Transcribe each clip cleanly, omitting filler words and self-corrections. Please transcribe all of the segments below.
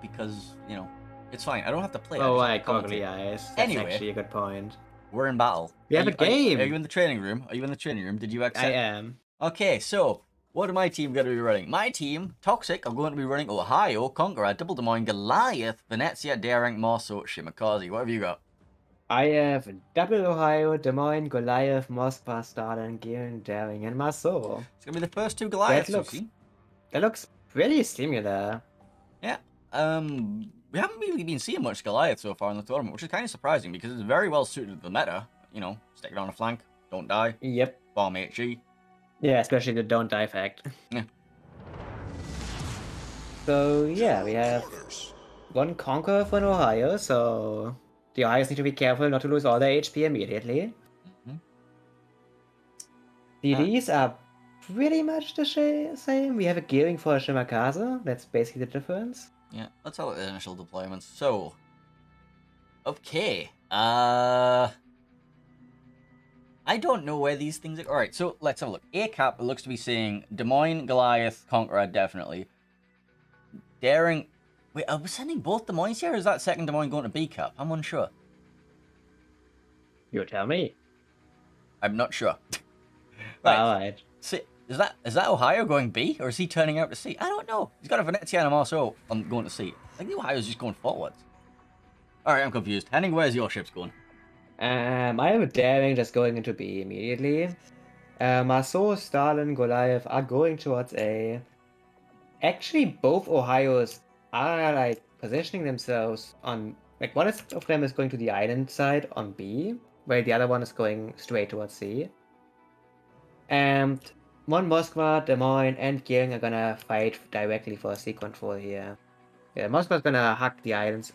because, you know, it's fine. I don't have to play. Oh, I just have to goggly commentate. eyes. That's Anyway, actually a good point. we're in battle. We have a Are you game! in the training room? Are you in the training room? Did you I accept? am. Okay, so what are my team going to be running? My team, Toxic, are going to be running Ohio, Conqueror, Double Des Moines, Goliath, Venezia, Daring, Marceau, Shimakaze. What have you got? I have Double Ohio, Des Moines, Goliath, Moskva, Stalin, Gearing, Daring, and Marceau. It's going to be the first two Goliaths, That looks pretty similar. Yeah. We haven't really been seeing much Goliath so far in the tournament, which is kind of surprising because it's very well suited to the meta. You know, stick it on a flank, don't die. Yep. Bomb HE. Yeah, especially the don't die fact. Yeah. So yeah, we have one Conqueror for Ohio, so the Ohio's need to be careful not to lose all their HP immediately. DDs are pretty much the same. We have a gearing for a Shimakaze. That's basically the difference. Yeah, let's have the initial deployments. So, okay. I don't know where these things are. Alright, so let's have a look. A cap looks to be saying Des Moines, Goliath, Conqueror, definitely. Daring. Wait, are we sending both Des Moines here, or is that second Des Moines going to B cap? I'm unsure. You tell me. I'm not sure. Right. Alright. See, is that Ohio going B, or is he turning out to C? I don't know. He's got a Venezia and a Marceau going to C. I think the Ohio's just going forwards. Alright, I'm confused. Henning, where's your ships going? I have a Daring just going into B immediately. Marceau, Stalin, Goliath are going towards A. Actually, both Ohios are like positioning themselves on, like, one of them is going to the island side on B, while the other one is going straight towards C. And one Moskva, Des Moines, and Gearing are gonna fight directly for C control here. Yeah, Moskva's gonna hack the island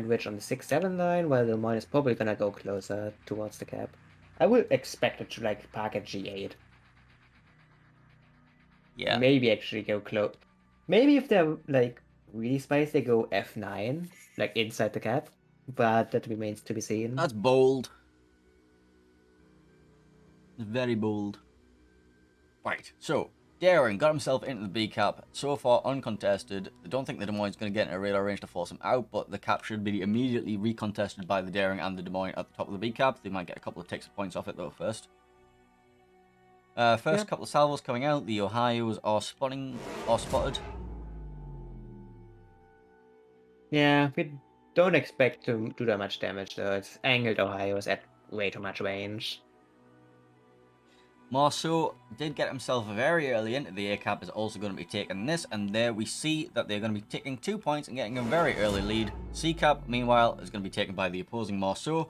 ridge on the 6-7 line, while Des Moines is probably gonna go closer towards the cap. I would expect it to like park at G8. Yeah. Maybe actually go close. Maybe if they're like really spicy, they go F9, like inside the cap. But that remains to be seen. That's bold. Very bold. Right, so Daring got himself into the B cap, so far uncontested. I don't think the Des Moines is going to get in a radar range to force him out, but the cap should be immediately recontested by the Daring and the Des Moines at the top of the B cap. They might get a couple of ticks of points off it though first. First couple of salvos coming out, the Ohios are spotted. Yeah, we don't expect to do that much damage though. It's angled Ohios at way too much range. Marceau did get himself very early into the A cap, is also going to be taking this, and there we see that they're going to be taking 2 points and getting a very early lead. C cap, meanwhile, is going to be taken by the opposing Marceau.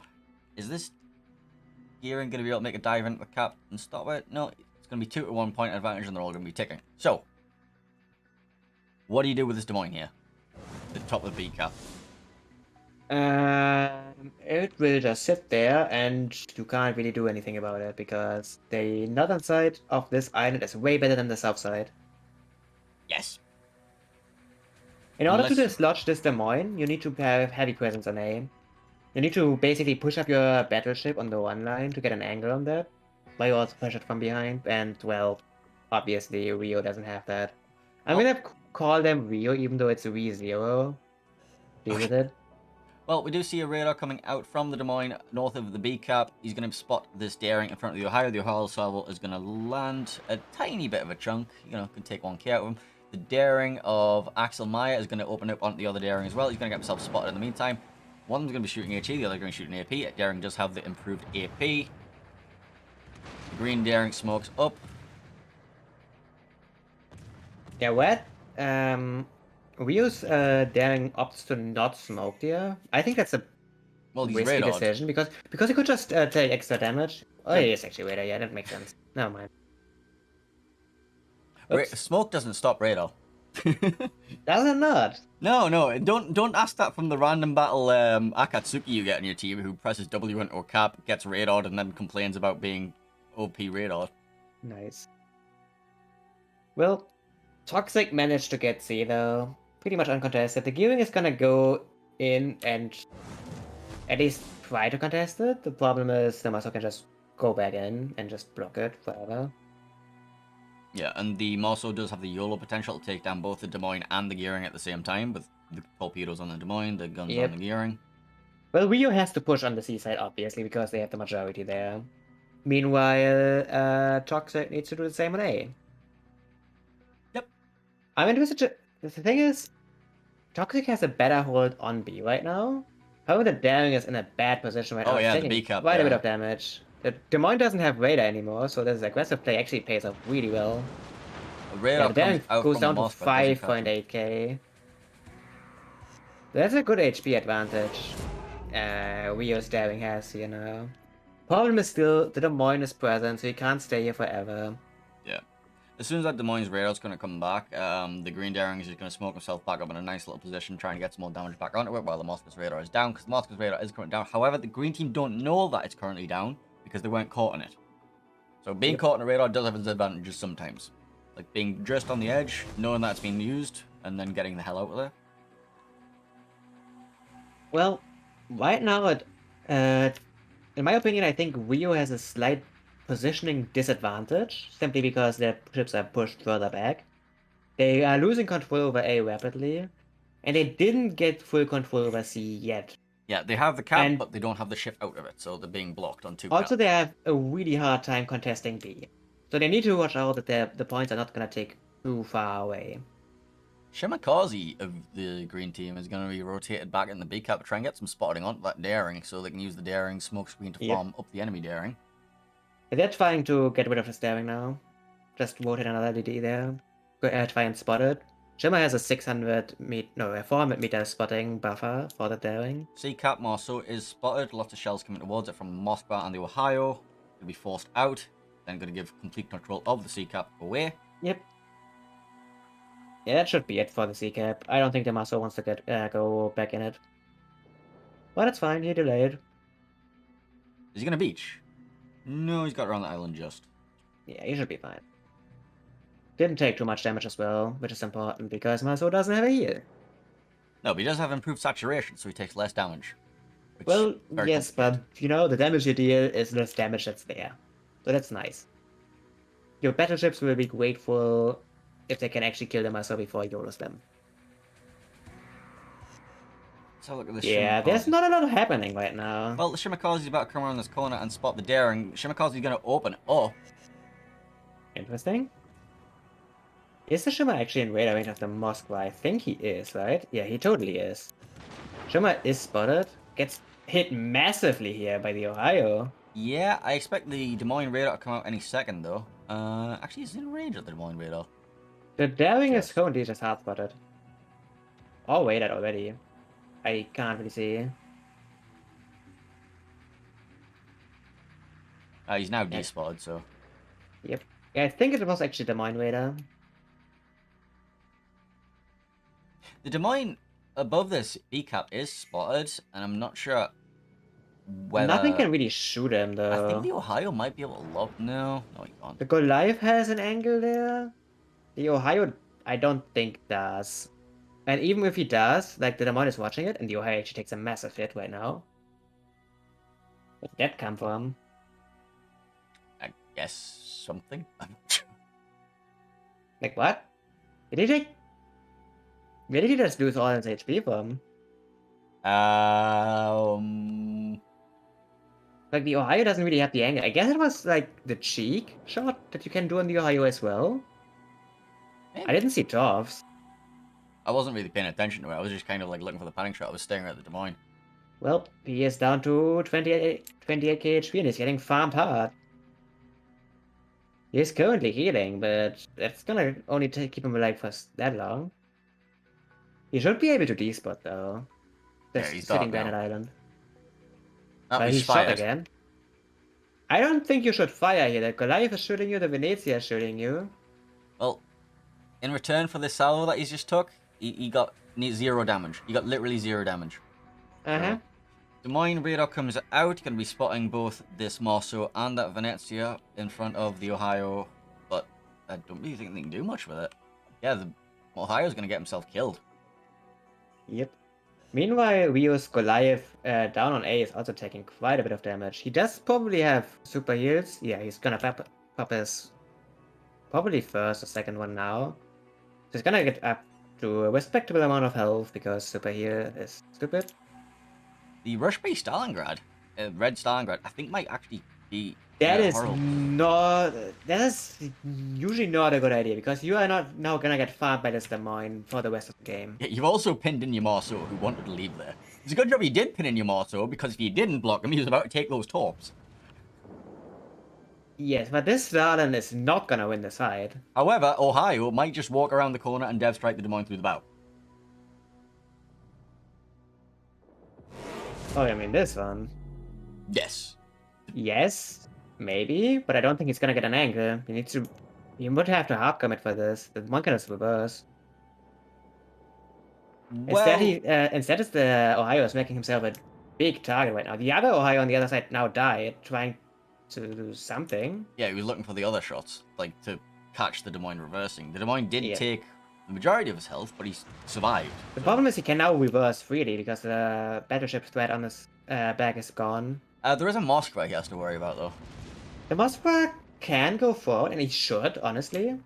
Is this Gearing going to be able to make a dive into the cap and stop it? No, it's going to be 2 to 1 point advantage, and they're all going to be ticking. So, what do you do with this Des Moines here? The top of the B cap. It will just sit there, and you can't really do anything about it because the northern side of this island is way better than the south side. Yes. In order to dislodge this Des Moines, you need to have heavy presence on A. You need to basically push up your battleship on the one line to get an angle on that, while you also push it from behind, and well, obviously RE0 doesn't have that. I'm gonna call them RE0 even though it's RE0. Deal with it. Well, we do see a radar coming out from the Des Moines north of the B cap. He's going to spot this Daring in front of the Ohio. The Ohio salvo is going to land a tiny bit of a chunk. You know, can take 1k out of him. The Daring of Axel Meyer is going to open up onto the other Daring as well. He's going to get himself spotted in the meantime. One of them's going to be shooting HE, the other going to be shooting AP. Daring does have the improved AP. The green Daring smokes up. Yeah, what? RE0's Daring opts to not smoke here. I think that's a risky decision because he could just take extra damage. Oh, yeah, it's actually radar. Yeah, that makes sense. Never mind. Smoke doesn't stop radar. Does it not? No. Don't ask that from the random battle Akatsuki you get on your team who presses W into a cap, gets radared, and then complains about being OP radar. Nice. Well, Toxic managed to get C though. Pretty much uncontested. The Gearing is gonna go in and at least try to contest it. The problem is the Marceau can just go back in and just block it forever. Yeah, and the Marceau does have the YOLO potential to take down both the Des Moines and the Gearing at the same time, with the torpedoes on the Des Moines, the guns Yep. on the gearing. Well, Rio has to push on the seaside, obviously, because they have the majority there. Meanwhile, Toxic needs to do the same on A. Yep. I'm interested. The thing is, Toxic has a better hold on B right now. However, the Daring is in a bad position right now. Oh It's yeah, the taking B cap quite a bit there. of damage. The Des Moines doesn't have radar anymore, so this aggressive play actually pays off really well. The Yeah, radar the comes Daring out goes from the down to Moscow, doesn't catch him. 5.8k. That's a good HP advantage Rio's Daring has here now. Problem is still, the Des Moines is present, so he can't stay here forever. Yeah. As soon as that Des Moines radar's going to come back, the Green Daring is just going to smoke himself back up in a nice little position, trying to get some more damage back onto it, while the Moscow's radar is down, because the Moscow's radar is currently down. However, the Green team don't know that it's currently down, because they weren't caught in it. So being caught in a radar does have its advantages sometimes. Like being just on the edge, knowing that it's being used, and then getting the hell out of there. Well, right now, in my opinion, I think Rio has a slight positioning disadvantage, simply because their ships are pushed further back. They are losing control over A rapidly, and they didn't get full control over C yet. Yeah, they have the cap, And but they don't have the shift out of it, so they're being blocked on 2 also, cap. they have a really hard time contesting B. So they need to watch out that the points are not going to take too far away. Shimakaze of the green team is going to be rotated back in the B cap to try and get some spotting onto that Daring, so they can use the Daring smokescreen to farm up the enemy Daring. They're trying to get rid of his Daring now. Just rotate another DD there. Try and spot it. Shimmer has a 400 meter spotting buffer for the Daring. C cap Marceau is spotted. Lots of shells coming towards it from Moscow and the Ohio. Going to be forced out. Then going to give complete control of the C cap away. Yep. Yeah, that should be it for the C cap. I don't think the Marceau wants to go back in it. But it's fine. He delayed. Is he going to beach? No, he's got around the island just. Yeah, he should be fine. Didn't take too much damage as well, which is important because Marceau doesn't have a heal. No, but he does have improved saturation, so he takes less damage. Well, yes, but, you know, the damage you deal is less damage that's there. So that's nice. Your battleships will be grateful if they can actually kill the Marceau before you lose them. Let's have a look at this. Yeah, there's not a lot happening right now. Well, the Shimakaze is about to come around this corner and spot the Daring. Shimakaze is going to open it up. Interesting. Is the Shimmer actually in radar range of the Moskva? I think he is, right? Yeah, he totally is. Shimmer is spotted. Gets hit massively here by the Ohio. Yeah, I expect the Des Moines radar to come out any second, though. Actually, he's in range of the Des Moines radar. The Daring is currently just hard spotted. Oh, wait, that already. I can't really see. He's now despotted, so. Yep. Yeah, I think it was actually the Mine Raider. The Des Moines above this B cap is spotted, and I'm not sure whether. Nothing can really shoot him, though. I think the Ohio might be able to lob. No, he can't. The Goliath has an angle there. The Ohio, I don't think does. And even if he does, like the Des Moines is watching it, and the Ohio actually takes a massive hit right now. Where did that come from? I guess something. I'm not sure. Like what? Did he take? Where did he just lose all his HP from? Like the Ohio doesn't really have the angle. I guess it was like the cheek shot that you can do on the Ohio as well. Maybe. I didn't see Toffs. I wasn't really paying attention to it. I was just kind of like looking for the panning shot. I was staring at the Des Moines. Well, he is down to 28k HP and he's getting farmed hard. He's currently healing, but that's gonna only keep him alive for that long. He should be able to despot though. Just he's sitting dark behind now. an island. But he's shot again. I don't think you should fire here. The Goliath is shooting you, the Venezia is shooting you. Well, in return for this salvo that he's just took, he got 0 damage. He got literally 0 damage. Uh-huh. Des Moines radar comes out, going to be spotting both this Marceau and that Venezia in front of the Ohio, but I don't really think they can do much with it. Yeah, the Ohio's going to get himself killed. Yep. Meanwhile, Rio's Goliath down on A is also taking quite a bit of damage. He does probably have super heals. Yeah, he's gonna pop his probably first or second one now. So he's gonna get up to a respectable amount of health because super here is stupid. The rush by Stalingrad, Red Stalingrad, I think might actually be That is horrible. not. That is usually not a good idea because you are not now gonna get farmed by this Lemoyne for the rest of the game. Yeah, you've also pinned in your Marceau, who wanted to leave there. It's a good job you did pin in your Marceau, because if you didn't block him, he was about to take those torps. Yes, but this Stalin is not gonna win this fight. However, Ohio might just walk around the corner and dev strike the Des Moines through the bow. Oh, I mean this one. Yes. Yes, maybe, but I don't think he's gonna get an angle. He needs to. You would have to hard commit for this. The one can just reverse. Well, Instead, is the Ohio is making himself a big target right now. The other Ohio on the other side now died, trying to do something. yeah, he was looking for the other shots, like to catch the Des Moines reversing. The Des Moines did Yeah. take the majority of his health, but he survived. The problem is he can now reverse freely because the battleship threat on his back is gone. There is a Moskva he has to worry about, though. The Moskva can go forward, and he should, honestly.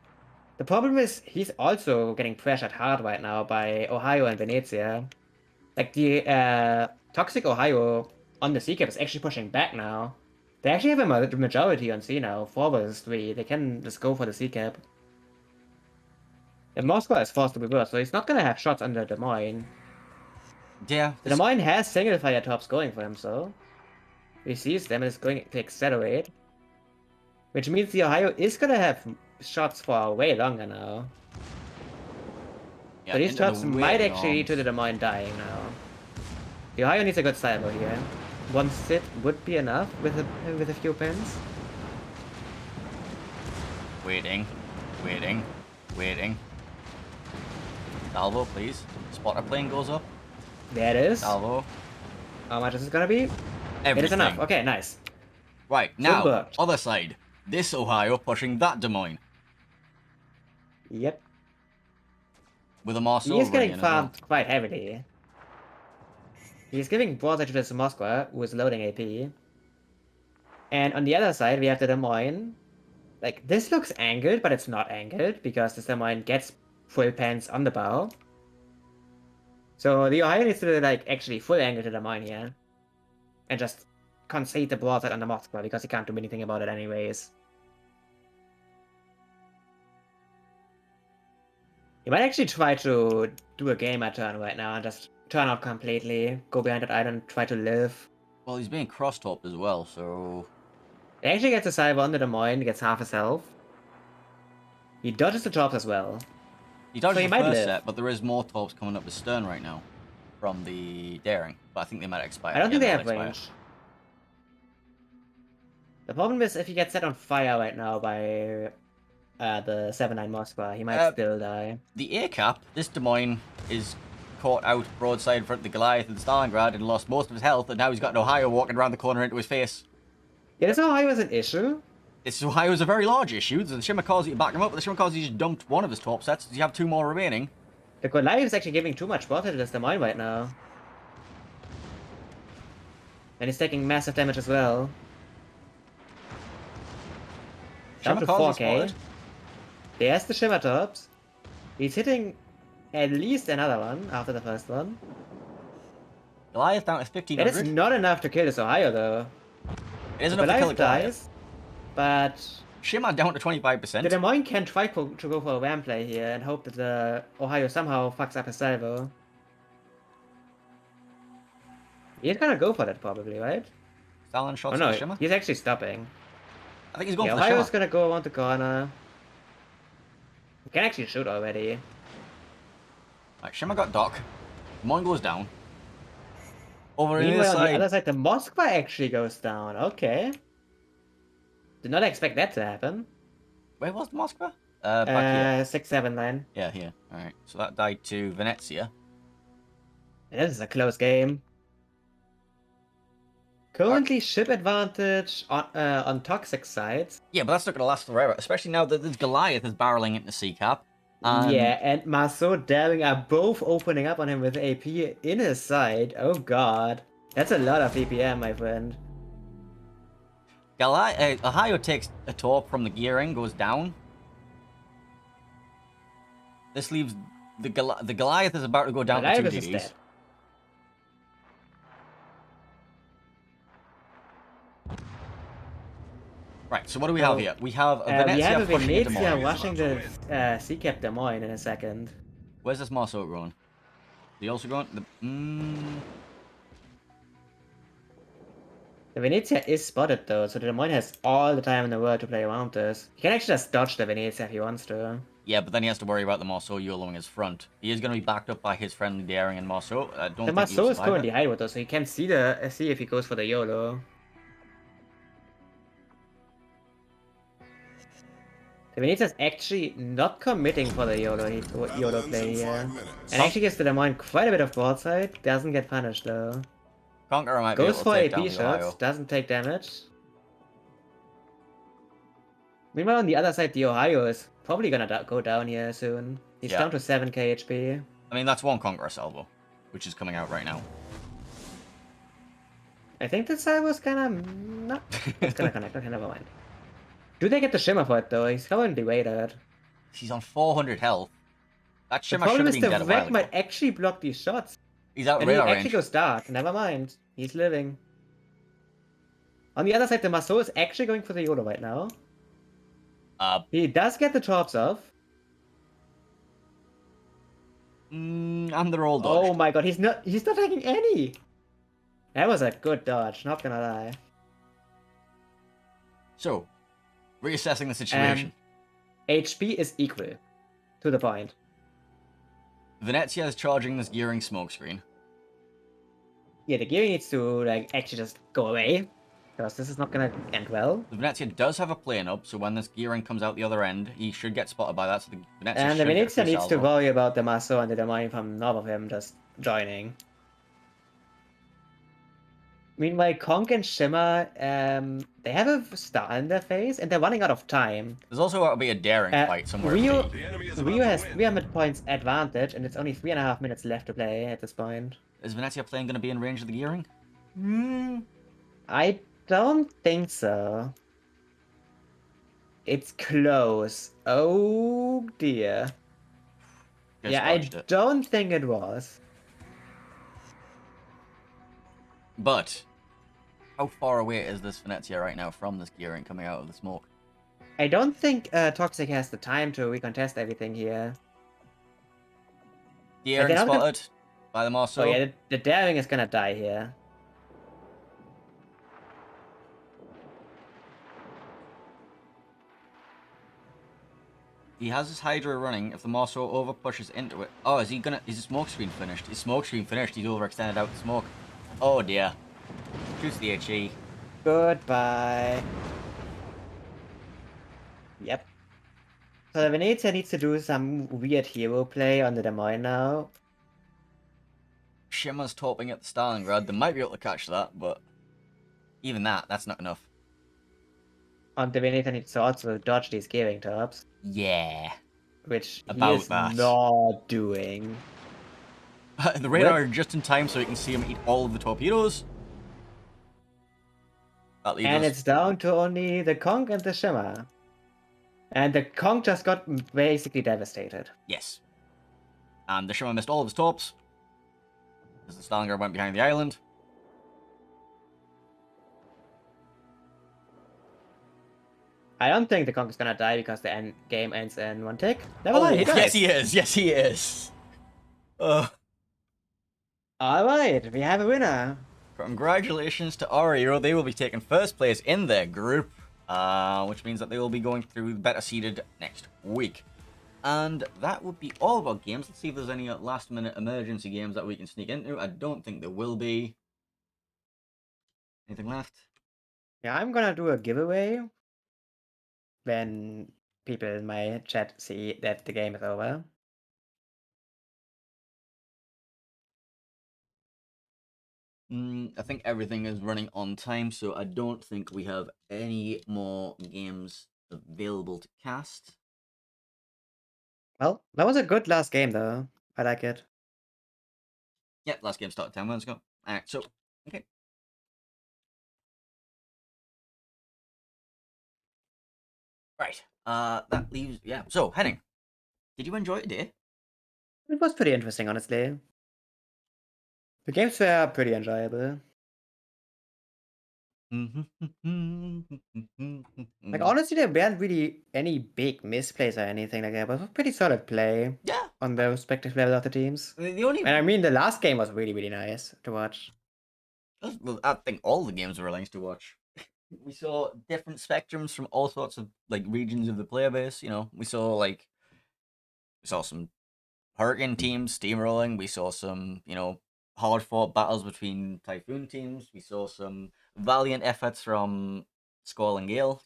The problem is he's also getting pressured hard right now by Ohio and Venezia. Like the toxic Ohio on the sea cap is actually pushing back now. They actually have a majority on sea now, 4 versus 3. They can just go for the sea cap. The Moscow is forced to reverse, so he's not gonna have shots under Des Moines. Yeah. The Des Moines has single fire tops going for him, so he sees them and is going to accelerate. Which means the Ohio is gonna have shots for way longer now. Yeah, So these into shots the might waiting actually lead to the Des Moines dying now. The Ohio needs a good cyber here. One sit would be enough with a few pins. Waiting. Salvo, please. Spotter plane goes up. There it is. Salvo. How much is it gonna be? Everything. It is enough. Okay, nice. Right, now, Super. other side. This Ohio pushing that Des Moines. Yep. With a Marceau He is getting running as well. farmed quite heavily. He's giving broadside to this Moskva, who is loading AP. And on the other side, we have the Des Moines. Like, this looks angled, but it's not angled, because this Des Moines gets full pens on the bow. So the Ohio needs to, like, actually full angle to Des Moines here. And just concede the broadside on the Moskva, because he can't do anything about it anyways. He might actually try to do a gamer turn right now and just turn out completely, go behind that island, try to live. Well, he's being cross-topped as well, so... He actually gets a cyber on the Des Moines, gets half his health. He dodges the tops as well. He dodged So he the might first live. set, but there is more torps coming up the stern right now. From the Daring. But I think they might expire. I don't Yeah, think they they'll have expire. range. The problem is if he gets set on fire right now by the 7-9 Moskva, he might still die. The air cap, this Des Moines is caught out broadside in front of the Goliath and Stalingrad and lost most of his health, and now he's got an Ohio walking around the corner into his face. Yeah, this Ohio is an issue. This Ohio is a very large issue. The Shimakaze backed him up, but the Shimakaze just dumped one of his top sets. You have 2 more remaining. The Goliath is actually giving too much water to this Des Moines right now. And he's taking massive damage as well. Down to Shimakaze 4k. spotted. There's the Shimmer Tops. He's hitting at least another one after the first one. Goliath down to That 1500. is not enough to kill this Ohio though. It is The enough to kill a Goliath Goliath. dies, but Shimmer down to the 25%. Des Moines can try to go for a ram play here and hope that the Ohio somehow fucks up his salvo. He's gonna go for that probably, right? Stalin shots Oh for no, the Shimmer. he's actually stopping. I think he's going Yeah, for the Ohio's Shimmer. gonna go around the corner. He can actually shoot already. Right, Shimmer got Doc. Moin goes down. Over on the Meanwhile, other on the side. other side, the Moskva actually goes down. Okay. Did not expect that to happen. Where was the Moskva? Back here. 6-7-9. Yeah, here. Alright, so that died to Venezia. This is a close game. Currently, ship advantage on toxic sides. Yeah, but that's not going to last forever, especially now that this Goliath is barreling into C-Cap. Yeah, and Marceau Daring are both opening up on him with AP in his side. Oh god. That's a lot of PPM, my friend. Ohio takes a torp from the gearing, goes down. This leaves the Goliath is about to go down to 2 Goliath is DDs. dead. Right, so what do we have here? We have a we Venezia have a pushing into Venezia Moines. rushing the Sea Cap Des Moines in a second. Where's this Marceau going? He also going? The Venezia is spotted though, so the Des Moines has all the time in the world to play around this. He can actually just dodge the Venezia if he wants to. Yeah, but then he has to worry about the Marceau YOLOing his front. He is going to be backed up by his friendly Daring and Marceau. I don't The think Marceau he'll is survive currently it. high with us, so he can see if he goes for the YOLO. The Venezia is actually not committing for the YOLO play here. And actually gives the Des Moines quite a bit of broadside. Doesn't get punished though. Conqueror might be Goes able for to take down AP the shots, Ohio. doesn't take damage. Meanwhile, on the other side, the Ohio is probably gonna go down here soon. He's down to 7k HP. I mean, that's one Conqueror salvo, which is coming out right now. I think this side was gonna not. It's gonna connect. Okay, never mind. Do they get the Shimmer for it though? He's currently weighted. He's on 400 health. That The Shimmer should problem have is been the dead a while Wreck ago. might actually block these shots. He's out And he radar actually range. goes dark. Never mind. He's living. On the other side, the Marceau is actually going for the YOLO right now. He does get the torps off. And they're all dodged. Oh my god, he's not taking any! That was a good dodge, not gonna lie. So, reassessing the situation. HP is equal to the point. Venezia is charging this gearing smokescreen. Yeah, the gear needs to like actually just go away. Because this is not gonna end well. The Venezia does have a plane up, so when this gearing comes out the other end, he should get spotted by that, so the Venezia And the should get a Venezia free needs to salvo. worry about the Marceau and the Des Moines from north of him just joining. Meanwhile, Conk and Shimmer, they have a star in their face, and they're running out of time. There's also got to be a daring fight somewhere. Rio has 300 points advantage, and it's only 3.5 minutes left to play at this point. Is Venezia plane going to be in range of the gearing? I don't think so. It's close. Oh dear. Just yeah, I dodged it. don't think it was. But, how far away is this Venezia right now from this gearing coming out of the smoke? I don't think Toxic has the time to recontest everything here. Gearing spotted by the Marceau. Oh yeah, the Daring is gonna die here. He has his Hydra running. If the Marceau over pushes into it. Oh, is his smoke screen finished? His smoke screen finished. He's overextended out the smoke. Oh dear. Shoots the HE. Goodbye. Yep. So the Venezia needs to do some weird hero play on the Des Moines now. Shimmer's topping at the Stalingrad. They might be able to catch that, but even that's not enough. On the Venezia needs to also dodge these gearing tops. Yeah. Which About he is that. not doing. The radar just in time so you can see him eat all of the torpedoes. That leaves And us. it's down to only the Conch and the Shimmer. And the Conch just got basically devastated. Yes. And the Shimmer missed all of his torps. As the Stalingrad went behind the island. I don't think the Conch is gonna die because the game ends in one tick. Never mind, he died. Yes he is. Yes he is. Alright, we have a winner. Congratulations to RE0. They will be taking first place in their group, which means that they will be going through better seeded next week. And that would be all of our games. Let's see if there's any last minute emergency games that we can sneak into. I don't think there will be. Anything left? Yeah, I'm gonna do a giveaway when people in my chat see that the game is over. I think everything is running on time, so I don't think we have any more games available to cast. Well, that was a good last game though. I like it. Yep, last game started 10 minutes ago. Alright, so, okay. Right, that leaves, yeah. So, Henning, did you enjoy it today? It was pretty interesting, honestly. The games were pretty enjoyable. Like, honestly, there weren't really any big misplays or anything like that, but it was pretty solid play Yeah. on the respective level of the teams. The only And I mean, the last game was really, really nice to watch. well, I think all the games were nice to watch. We saw different spectrums from all sorts of like regions of the player base. You know, we saw some Hurricane teams steamrolling. We saw some, hard fought battles between Typhoon teams. We saw some valiant efforts from Squall and Gale.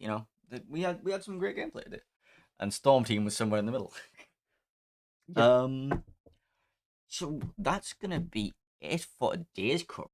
We had some great gameplay today, and Storm team was somewhere in the middle. Yep. So that's gonna be it for today's coverage.